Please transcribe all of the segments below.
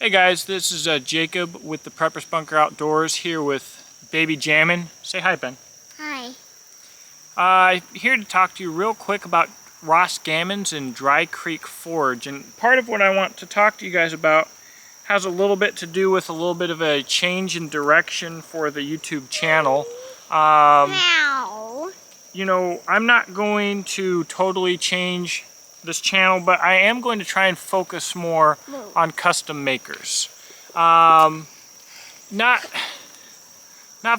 Hey guys, this is Jacob with the Preppers Bunker Outdoors here with Baby Jammin'. Say hi, Ben. Hi. I'm here to talk to you real quick about Ross Gammons and Dry Creek Forge. And part of what I want to talk to you guys about has a little bit to do with a little bit of a change in direction for the YouTube channel. Ow. You know, I'm not going to totally change this channel, but I am going to try and focus more on custom makers. Not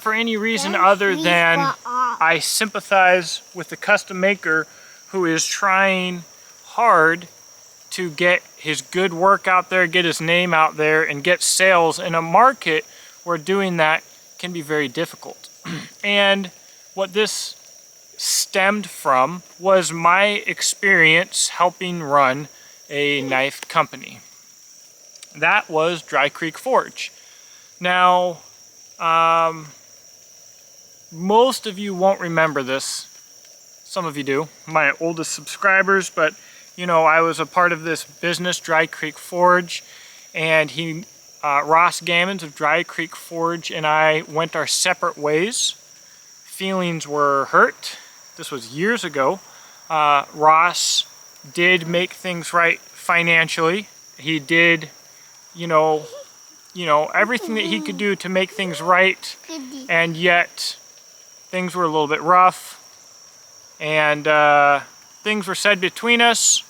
for any reason other than I sympathize with the custom maker who is trying hard to get his good work out there, get his name out there, and get sales in a market where doing that can be very difficult. And what this stemmed from was my experience helping run a knife company. That was Dry Creek Forge. Now, most of you won't remember this. Some of you do, my oldest subscribers, but you know, I was a part of this business, Dry Creek Forge, and Ross Gammons of Dry Creek Forge and I went our separate ways. Feelings were hurt. This was years ago. Ross did make things right financially. He did, you know, everything that he could do to make things right, and yet things were a little bit rough, and things were said between us,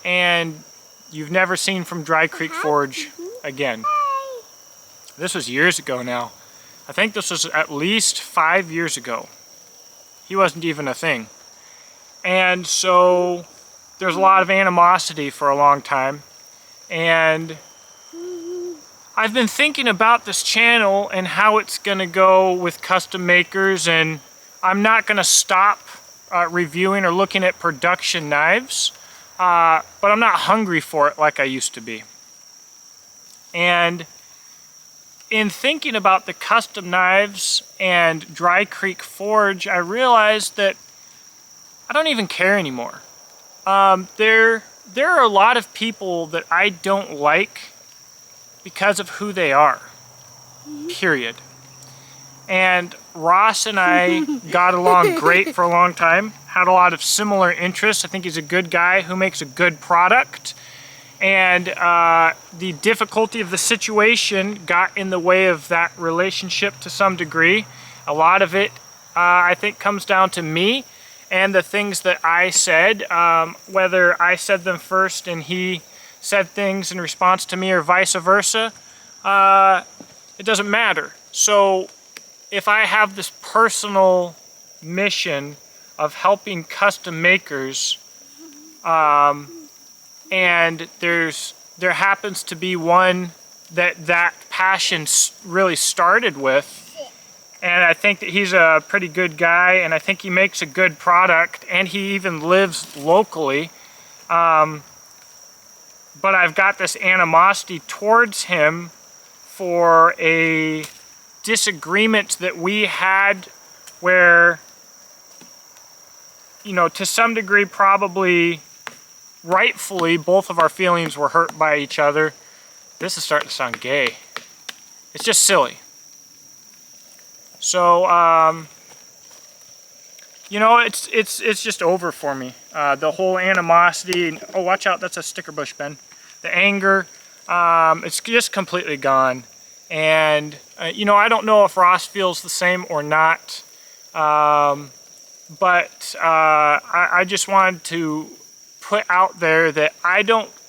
and you've never seen from Dry Creek Forge again. This was years ago now. I think this was at least 5 years ago. He wasn't even a thing. And so there's a lot of animosity for a long time. And I've been thinking about this channel and how it's gonna go with custom makers, and I'm not gonna stop reviewing or looking at production knives, but I'm not hungry for it like I used to be. And in thinking about the custom knives and Dry Creek Forge, I realized that I don't even care anymore. There are a lot of people that I don't like because of who they are, period. And Ross and I got along great for a long time, had a lot of similar interests. I think he's a good guy who makes a good product. And the difficulty of the situation got in the way of that relationship to some degree. A lot of it, I think, comes down to me and the things that I said, whether I said them first and he said things in response to me or vice versa, it doesn't matter. So if I have this personal mission of helping custom makers, and there happens to be one that passion really started with, and I think that he's a pretty good guy, and I think he makes a good product, and he even lives locally, but I've got this animosity towards him for a disagreement that we had where, you know, to some degree probably rightfully, both of our feelings were hurt by each other. This is starting to sound gay. It's just silly. So, you know, it's just over for me. The whole animosity, oh, watch out, that's a sticker bush, Ben. The anger, it's just completely gone. And, you know, I don't know if Ross feels the same or not, but I just wanted to put out there that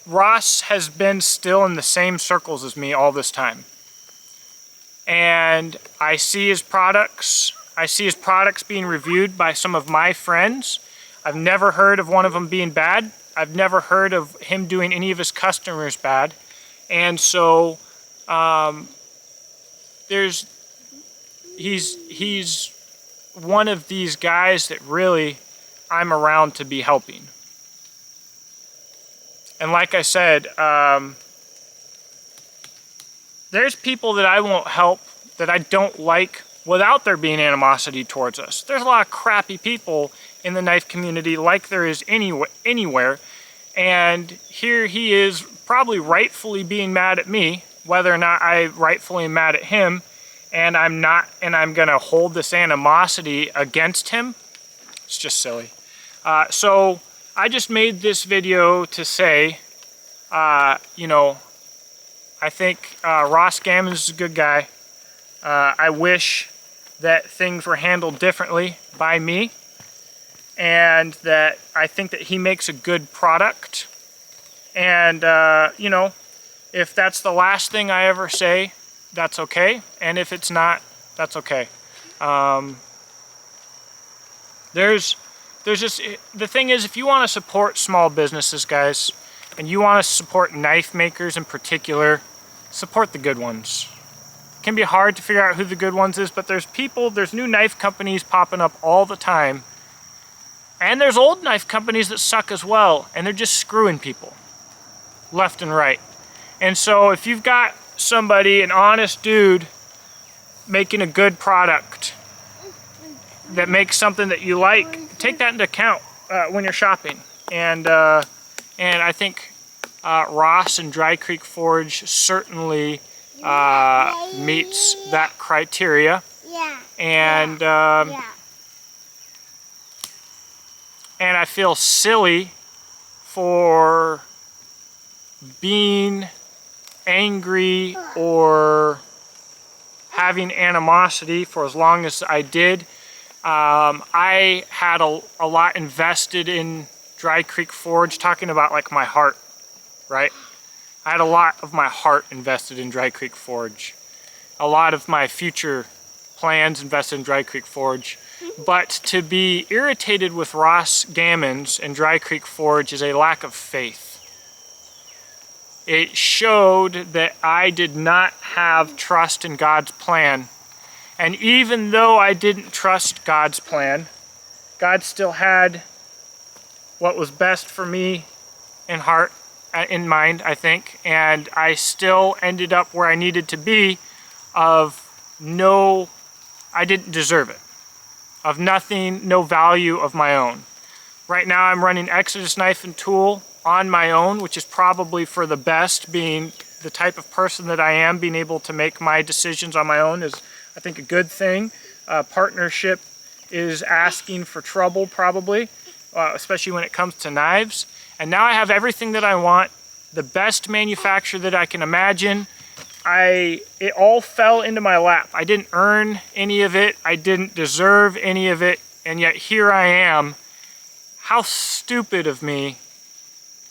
Ross has been still in the same circles as me all this time. And I see his products being reviewed by some of my friends. I've never heard of one of them being bad. I've never heard of him doing any of his customers bad. And so he's one of these guys that really I'm around to be helping. And like I said, there's people that I won't help, that I don't like, without there being animosity towards us. There's a lot of crappy people in the knife community, like there is anywhere. And here he is probably rightfully being mad at me, whether or not I rightfully am mad at him, and I'm gonna hold this animosity against him. It's just silly. So I just made this video to say, you know, I think Ross Gammons is a good guy. I wish that things were handled differently by me, and that I think that he makes a good product. And, you know, if that's the last thing I ever say, that's okay. And if it's not, that's okay. There's just, the thing is, if you want to support small businesses, guys, and you want to support knife makers in particular, support the good ones. It can be hard to figure out who the good ones is, but there's new knife companies popping up all the time. And there's old knife companies that suck as well, and they're just screwing people left and right. And so if you've got somebody, an honest dude, making a good product that makes something that you like, take that into account when you're shopping. And I think Ross and Dry Creek Forge certainly meets that criteria. Yeah. And and I feel silly for being angry or having animosity for as long as I did. I had a lot invested in Dry Creek Forge, talking about like my heart, right? I had a lot of my heart invested in Dry Creek Forge. A lot of my future plans invested in Dry Creek Forge. But to be irritated with Ross Gammons and Dry Creek Forge is a lack of faith. It showed that I did not have trust in God's plan. And even though I didn't trust God's plan, God still had what was best for me in mind, I think. And I still ended up where I needed to be I didn't deserve it. Of nothing, no value of my own. Right now I'm running Exodus Knife and Tool on my own, which is probably for the best, being the type of person that I am. Being able to make my decisions on my own is, I think, a good thing. Partnership is asking for trouble, probably, especially when it comes to knives. And now I have everything that I want, the best manufacturer that I can imagine. It all fell into my lap. I didn't earn any of it. I didn't deserve any of it. And yet here I am. How stupid of me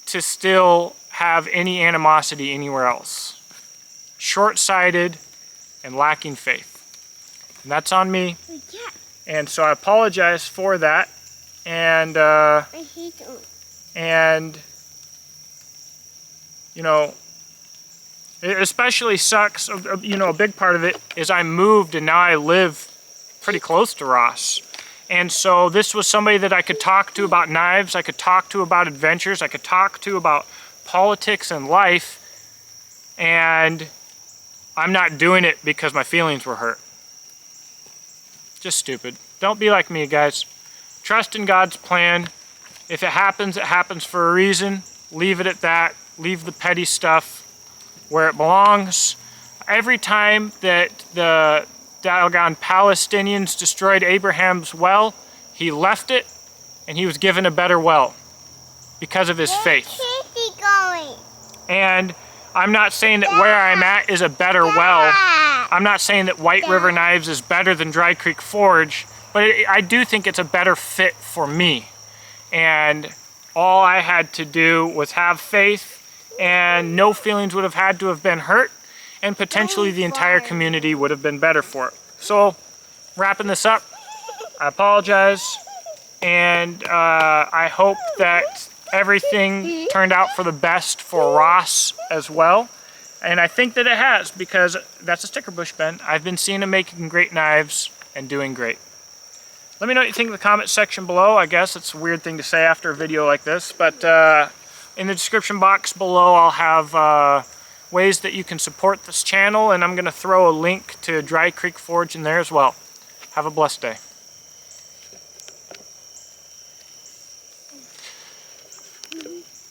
to still have any animosity anywhere else. Short-sighted and lacking faith. And that's on me. And so I apologize for that. And, you know, it especially sucks, you know, a big part of it is I moved and now I live pretty close to Ross. And so this was somebody that I could talk to about knives, I could talk to about adventures, I could talk to about politics and life, and I'm not doing it because my feelings were hurt. Just stupid. Don't be like me, guys. Trust in God's plan. If it happens for a reason. Leave it at that. Leave the petty stuff where it belongs. Every time that the Dagon Palestinians destroyed Abraham's well, he left it and he was given a better well because of his faith. Where's he going? And I'm not saying that where I'm at is a better well. I'm not saying that White River Knives is better than Dry Creek Forge, but I do think it's a better fit for me. And all I had to do was have faith, and no feelings would have had to have been hurt, and potentially the entire community would have been better for it. So, wrapping this up, I apologize, and I hope that everything turned out for the best for Ross as well. And I think that it has, because that's a sticker bush, Ben. I've been seeing him making great knives and doing great. Let me know what you think in the comment section below. I guess it's a weird thing to say after a video like this, but in the description box below I'll have ways that you can support this channel, and I'm going to throw a link to Dry Creek Forge in there as well. Have a blessed day.